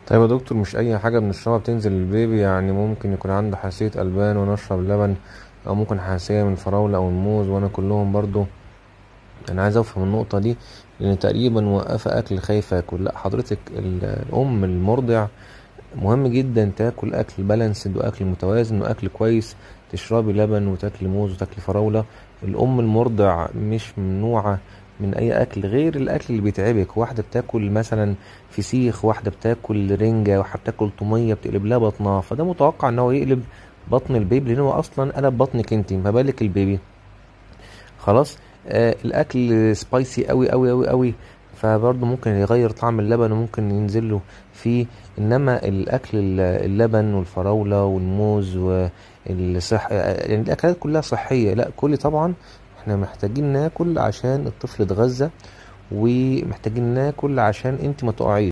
طيب يا دكتور، مش اي حاجة بنشربها بتنزل للبيبي؟ يعني ممكن يكون عنده حساسية البان وانا اشرب لبن، او ممكن حساسية من الفراولة او الموز وانا كلهم برضو. انا عايز افهم النقطة دي، لان تقريبا موقفة اكل خايفة اكل. لا حضرتك، الام المرضع مهم جدا تاكل اكل بالانسد واكل متوازن واكل كويس. تشربي لبن وتاكلي موز وتاكلي فراولة. الام المرضع مش ممنوعة من اي اكل غير الاكل اللي بيتعبك. واحدة بتاكل مثلا فسيخ، واحدة بتاكل رنجة، واحدة بتاكل طومية بتقلب لها بطنها، فده متوقع ان هو يقلب بطن البيبي، لان هو اصلا قلب بطنك انتي، ما بالك البيبي. خلاص. الاكل سبايسي قوي قوي قوي قوي، فبرضه ممكن يغير طعم اللبن وممكن ينزل له فيه. انما الاكل اللبن والفراوله والموز والصح، يعني الاكلات كلها صحيه. لا كل طبعا احنا محتاجين ناكل عشان الطفل يتغذى، ومحتاجين ناكل عشان انت ما تقعيش.